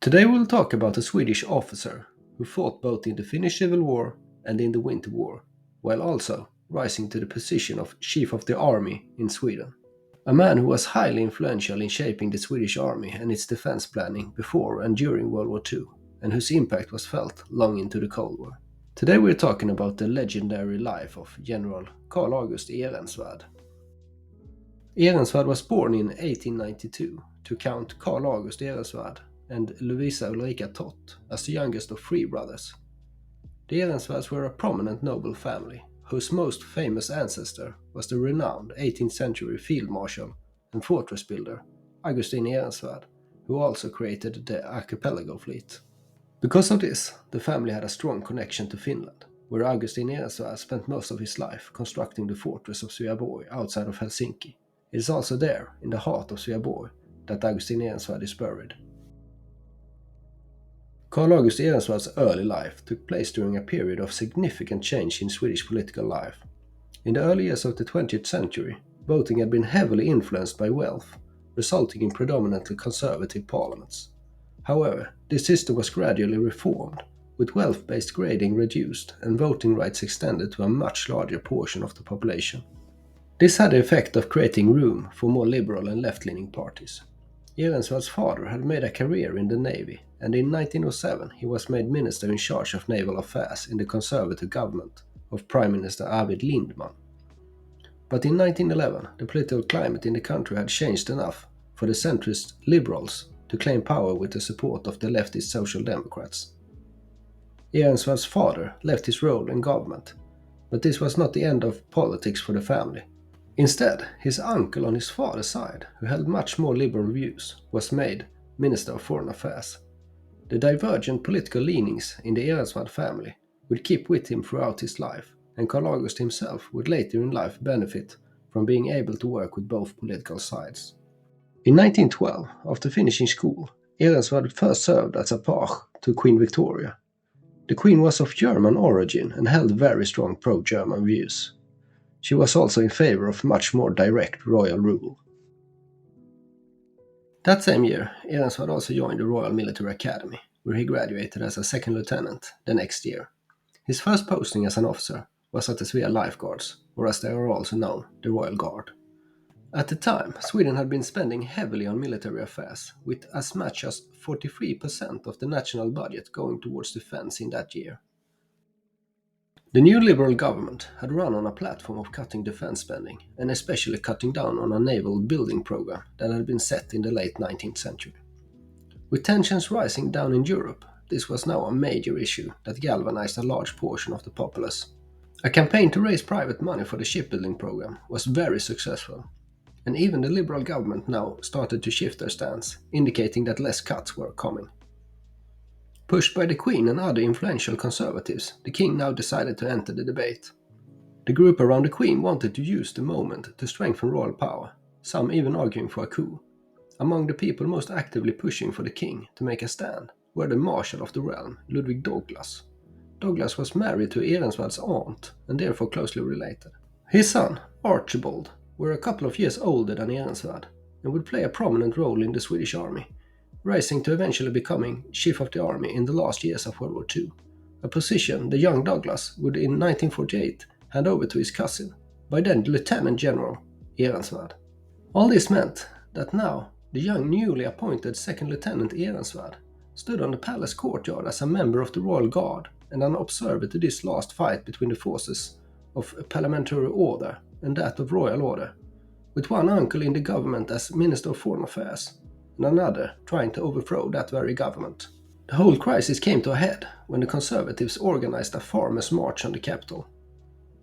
Today we'll talk about a Swedish officer who fought both in the Finnish Civil War and in the Winter War, while also rising to the position of Chief of the Army in Sweden. A man who was highly influential in shaping the Swedish army and its defense planning before and during World War II, and whose impact was felt long into the Cold War. Today we're talking about the legendary life of General Carl August Ehrensvärd. Ehrensvärd was born in 1892 to Count Carl August Ehrensvärd and Lovisa Ulrika Tott as the youngest of three brothers. The Ehrensvärds were a prominent noble family, whose most famous ancestor was the renowned 18th century field marshal and fortress builder Augustin Ehrensvärd, who also created the archipelago fleet. Because of this, the family had a strong connection to Finland, where Augustin Ehrensvärd spent most of his life constructing the fortress of Sveaborg outside of Helsinki. It is also there, in the heart of Sveaborg, that Augustin Ehrensvärd is buried. Carl August Ehrensvärd's early life took place during a period of significant change in Swedish political life. In the early years of the 20th century, voting had been heavily influenced by wealth, resulting in predominantly conservative parliaments. However, this system was gradually reformed, with wealth-based grading reduced and voting rights extended to a much larger portion of the population. This had the effect of creating room for more liberal and left-leaning parties. Ehrensvärd's father had made a career in the Navy, and in 1907 he was made minister in charge of naval affairs in the conservative government of Prime Minister Arvid Lindman. But in 1911, the political climate in the country had changed enough for the centrist liberals to claim power with the support of the leftist Social Democrats. Ehrensvärd's father left his role in government, but this was not the end of politics for the family. Instead, his uncle on his father's side, who held much more liberal views, was made Minister of Foreign Affairs. The divergent political leanings in the Ehrensvärd family would keep with him throughout his life, and Carl August himself would later in life benefit from being able to work with both political sides. In 1912, after finishing school, Ehrensvärd first served as a page to Queen Victoria. The Queen was of German origin and held very strong pro-German views. She was also in favor of much more direct royal rule. That same year, Ehrensvärd also joined the Royal Military Academy, where he graduated as a second lieutenant the next year. His first posting as an officer was at the Svea Life Guards, or as they are also known, the Royal Guard. At the time, Sweden had been spending heavily on military affairs, with as much as 43% of the national budget going towards defense in that year. The new Liberal government had run on a platform of cutting defense spending, and especially cutting down on a naval building program that had been set in the late 19th century. With tensions rising down in Europe, this was now a major issue that galvanized a large portion of the populace. A campaign to raise private money for the shipbuilding program was very successful, and even the Liberal government now started to shift their stance, indicating that less cuts were coming. Pushed by the Queen and other influential conservatives, the King now decided to enter the debate. The group around the Queen wanted to use the moment to strengthen royal power, some even arguing for a coup. Among the people most actively pushing for the King to make a stand were the Marshal of the realm, Ludwig Douglas. Douglas was married to Ehrensvärd's aunt and therefore closely related. His son, Archibald, were a couple of years older than Ehrensvärd and would play a prominent role in the Swedish army, rising to eventually becoming Chief of the Army in the last years of World War II, a position the young Douglas would in 1948 hand over to his cousin, by then Lieutenant General Ehrensvärd. All this meant that now the young newly appointed Second Lieutenant Ehrensvärd stood on the palace courtyard as a member of the Royal Guard and an observer to this last fight between the forces of parliamentary order and that of royal order, with one uncle in the government as Minister of Foreign Affairs, and another trying to overthrow that very government. The whole crisis came to a head when the Conservatives organized a farmers' march on the capital.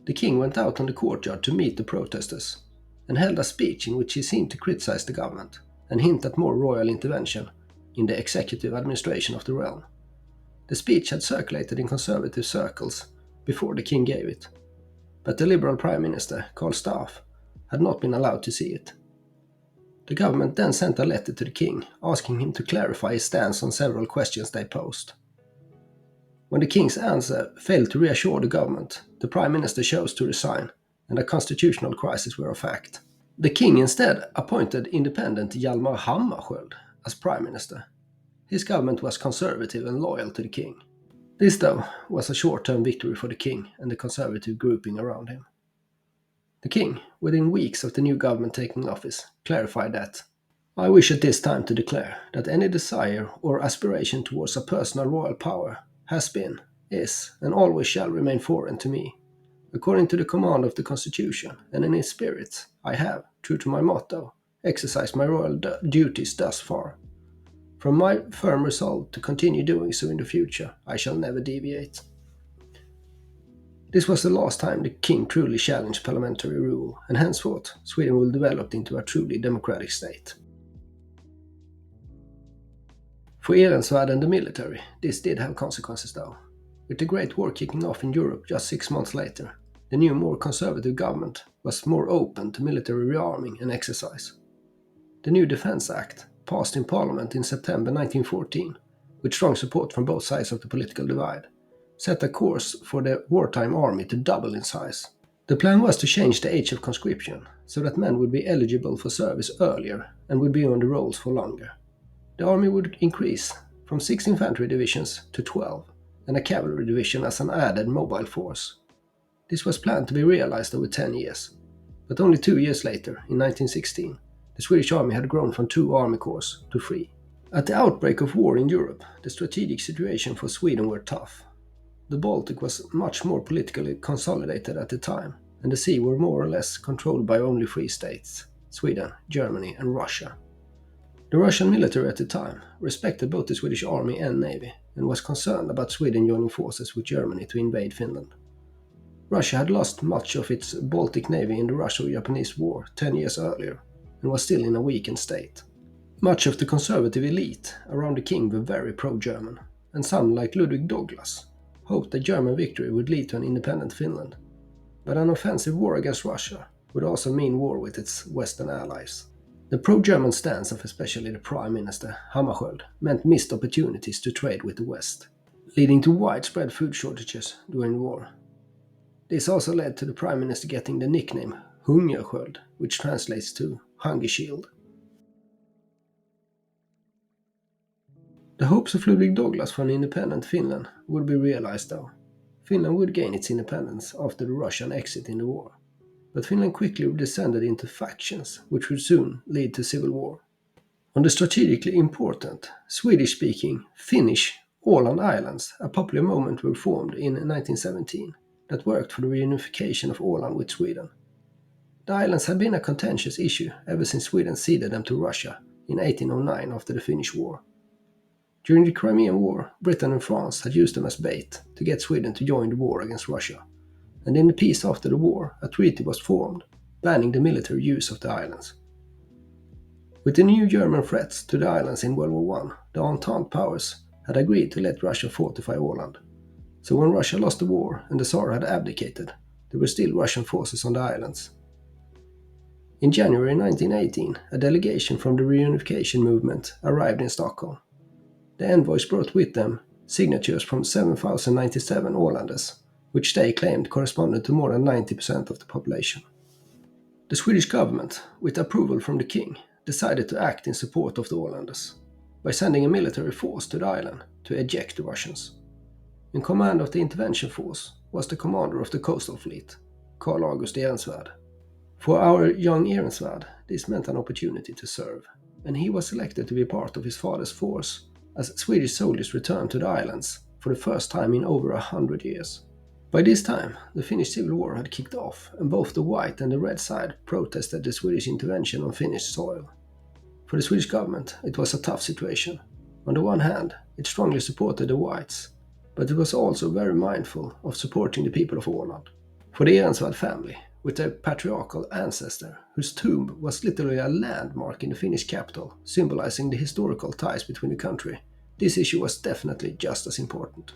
The King went out on the courtyard to meet the protesters, and held a speech in which he seemed to criticize the government, and hint at more royal intervention in the executive administration of the realm. The speech had circulated in conservative circles before the King gave it, but the Liberal Prime Minister, Karl Staff, had not been allowed to see it. The government then sent a letter to the King, asking him to clarify his stance on several questions they posed. When the King's answer failed to reassure the government, the Prime Minister chose to resign, and a constitutional crisis were a fact. The King instead appointed independent Hjalmar Hammarskjöld as Prime Minister. His government was conservative and loyal to the king. This, though, was a short-term victory for the king and the conservative grouping around him. The king, within weeks of the new government taking office, clarified that I wish at this time to declare that any desire or aspiration towards a personal royal power has been, is, and always shall remain foreign to me. According to the command of the Constitution and in its spirit, I have, true to my motto, exercised my royal duties thus far. From my firm resolve to continue doing so in the future, I shall never deviate. This was the last time the king truly challenged parliamentary rule, and henceforth Sweden will develop into a truly democratic state. For Ehrensvärd and the military, this did have consequences though. With the Great War kicking off in Europe just 6 months later, the new more conservative government was more open to military rearming and exercise. The new Defence Act, passed in Parliament in September 1914, with strong support from both sides of the political divide, set a course for the wartime army to double in size. The plan was to change the age of conscription, so that men would be eligible for service earlier and would be on the rolls for longer. The army would increase from 6 infantry divisions to 12, and a cavalry division as an added mobile force. This was planned to be realized over 10 years, but only 2 years later, in 1916, the Swedish army had grown from 2 army corps to 3. At the outbreak of war in Europe, the strategic situation for Sweden were tough. The Baltic was much more politically consolidated at the time, and the sea were more or less controlled by only 3 states, Sweden, Germany and Russia. The Russian military at the time respected both the Swedish army and navy, and was concerned about Sweden joining forces with Germany to invade Finland. Russia had lost much of its Baltic navy in the Russo-Japanese War 10 years earlier, and was still in a weakened state. Much of the conservative elite around the king were very pro-German, and some, like Ludwig Douglas, hoped that German victory would lead to an independent Finland. But an offensive war against Russia would also mean war with its Western allies. The pro-German stance of especially the Prime Minister Hammarskjöld meant missed opportunities to trade with the West, leading to widespread food shortages during the war. This also led to the Prime Minister getting the nickname Hungersköld, which translates to Hunger Shield. The hopes of Ludwig Douglas for an independent Finland would be realized though. Finland would gain its independence after the Russian exit in the war, but Finland quickly descended into factions, which would soon lead to civil war. On the strategically important, Swedish-speaking Finnish Åland Islands, a popular movement were formed in 1917 that worked for the reunification of Åland with Sweden. The islands had been a contentious issue ever since Sweden ceded them to Russia in 1809 after the Finnish War. During the Crimean War, Britain and France had used them as bait to get Sweden to join the war against Russia, and in the peace after the war, a treaty was formed banning the military use of the islands. With the new German threats to the islands in World War I, the Entente powers had agreed to let Russia fortify Åland. So when Russia lost the war and the Tsar had abdicated, there were still Russian forces on the islands. In January 1918, a delegation from the reunification movement arrived in Stockholm. The envoys brought with them signatures from 7,097 Ålanders, which they claimed corresponded to more than 90% of the population. The Swedish government, with approval from the king, decided to act in support of the Ålanders by sending a military force to the island to eject the Russians. In command of the intervention force was the commander of the coastal fleet, Carl August Ehrensvärd. For our young Ehrensvärd, this meant an opportunity to serve, and he was selected to be part of his father's force as Swedish soldiers returned to the islands for the first time in over 100 years. By this time, the Finnish Civil War had kicked off, and both the white and the red side protested the Swedish intervention on Finnish soil. For the Swedish government, it was a tough situation. On the one hand, it strongly supported the whites, but it was also very mindful of supporting the people of Åland. For the Ehrensvärd family, with their patriarchal ancestor, whose tomb was literally a landmark in the Finnish capital, symbolizing the historical ties between the country, this issue was definitely just as important.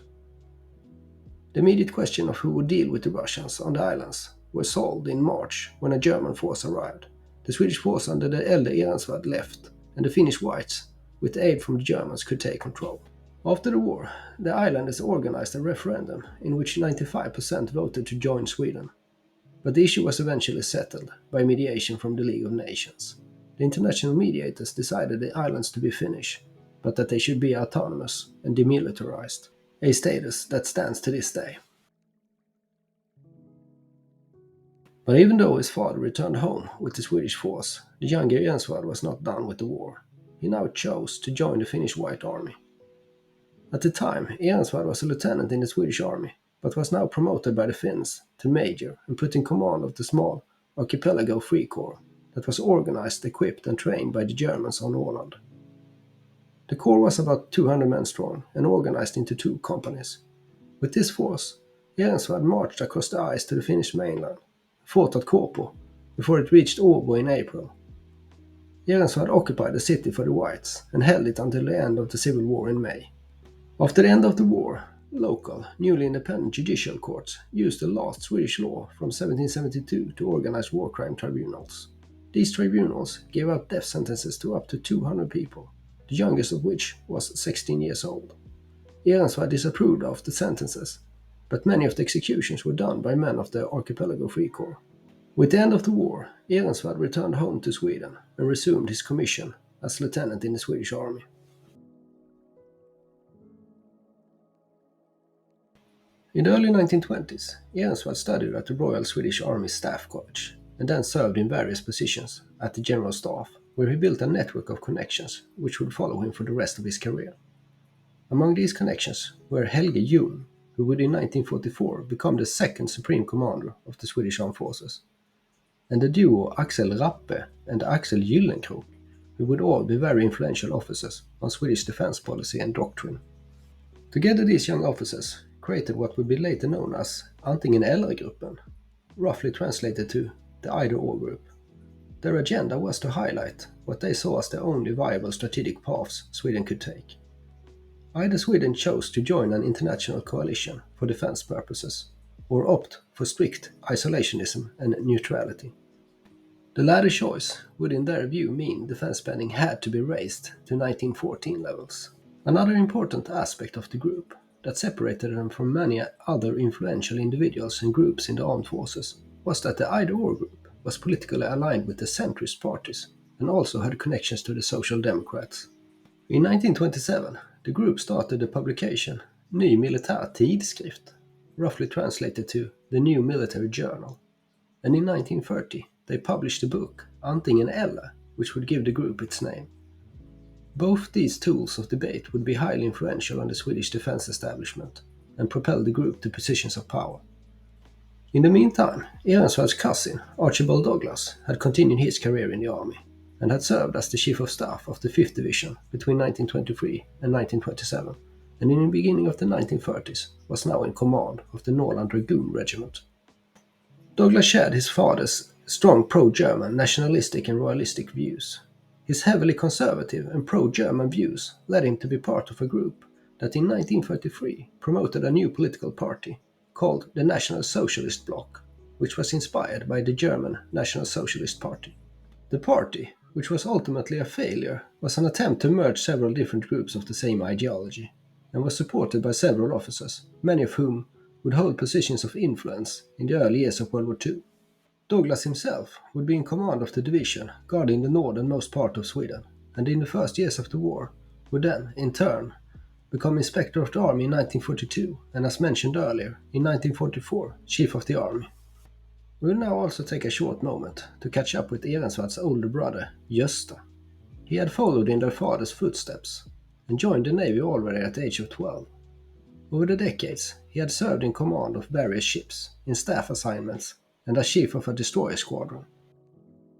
The immediate question of who would deal with the Russians on the islands was solved in March when a German force arrived. The Swedish force under the elder Ehrensvärd left, and the Finnish whites, with aid from the Germans, could take control. After the war, the islanders organized a referendum in which 95% voted to join Sweden. But the issue was eventually settled by mediation from the League of Nations. The international mediators decided the islands to be Finnish, but that they should be autonomous and demilitarized, a status that stands to this day. But even though his father returned home with the Swedish force, the younger Ehrensvärd was not done with the war. He now chose to join the Finnish White Army. At the time, Ehrensvärd was a lieutenant in the Swedish army, but was now promoted by the Finns to major and put in command of the small Archipelago Free Corps that was organized, equipped and trained by the Germans on Åland. The corps was about 200 men strong and organized into 2 companies. With this force, Ehrensvärd marched across the ice to the Finnish mainland, fought at Kåpo, before it reached Åbo in April. Ehrensvärd occupied the city for the Whites and held it until the end of the Civil War in May. After the end of the war, local, newly independent judicial courts used the last Swedish law from 1772 to organize war crime tribunals. These tribunals gave out death sentences to up to 200 people, the youngest of which was 16 years old. Ehrensvärd disapproved of the sentences, but many of the executions were done by men of the Archipelago Free Corps. With the end of the war, Ehrensvärd returned home to Sweden and resumed his commission as lieutenant in the Swedish army. In the early 1920s, Ehrensvärd studied at the Royal Swedish Army Staff College and then served in various positions at the General Staff, where he built a network of connections which would follow him for the rest of his career. Among these connections were Helge Jung, who would in 1944 become the second Supreme Commander of the Swedish Armed Forces, and the duo Axel Rappe and Axel Gyllenkrok, who would all be very influential officers on Swedish defense policy and doctrine. Together these young officers created what would be later known as Antingen Eller-gruppen, roughly translated to the either-or group. Their agenda was to highlight what they saw as the only viable strategic paths Sweden could take. Either Sweden chose to join an international coalition for defense purposes, or opt for strict isolationism and neutrality. The latter choice would in their view mean defense spending had to be raised to 1914 levels. Another important aspect of the group that separated them from many other influential individuals and groups in the armed forces was that the either-or group was politically aligned with the centrist parties and also had connections to the Social Democrats. In 1927, the group started the publication Ny Militär Tidskrift, roughly translated to The New Military Journal, and in 1930 they published the book Antingen Eller, which would give the group its name. Both these tools of debate would be highly influential on the Swedish defense establishment and propel the group to positions of power. In the meantime, Ehrensvärd's cousin, Archibald Douglas, had continued his career in the army and had served as the Chief of Staff of the 5th Division between 1923 and 1927, and in the beginning of the 1930s was now in command of the Norrland Dragoon Regiment. Douglas shared his father's strong pro-German nationalistic and royalistic views. His heavily conservative and pro-German views led him to be part of a group that in 1933 promoted a new political party called the National Socialist Bloc, which was inspired by the German National Socialist Party. The party, which was ultimately a failure, was an attempt to merge several different groups of the same ideology, and was supported by several officers, many of whom would hold positions of influence in the early years of World War II. Douglas himself would be in command of the division guarding the northernmost part of Sweden, and in the first years of the war would then, in turn, become Inspector of the Army in 1942, and as mentioned earlier, in 1944, Chief of the Army. We will now also take a short moment to catch up with Ehrensvärd's older brother, Gösta. He had followed in their father's footsteps and joined the Navy already at the age of 12. Over the decades, he had served in command of various ships, in staff assignments, and as chief of a destroyer squadron.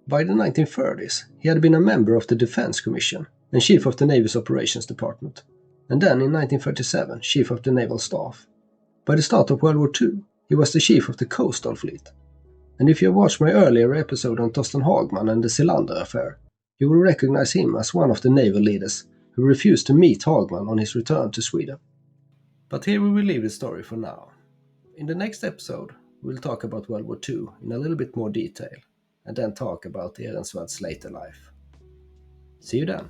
By the 1930s, he had been a member of the Defense Commission and chief of the Navy's Operations Department, and then in 1937, chief of the Naval Staff. By the start of World War II, he was the chief of the Coastal Fleet. And if you have watched my earlier episode on Torsten Hagman and the Cylinder affair, you will recognize him as one of the naval leaders who refused to meet Hagman on his return to Sweden. But here we will leave the story for now. In the next episode, we'll talk about World War II in a little bit more detail, and then talk about Ehrensvärd's later life. See you then!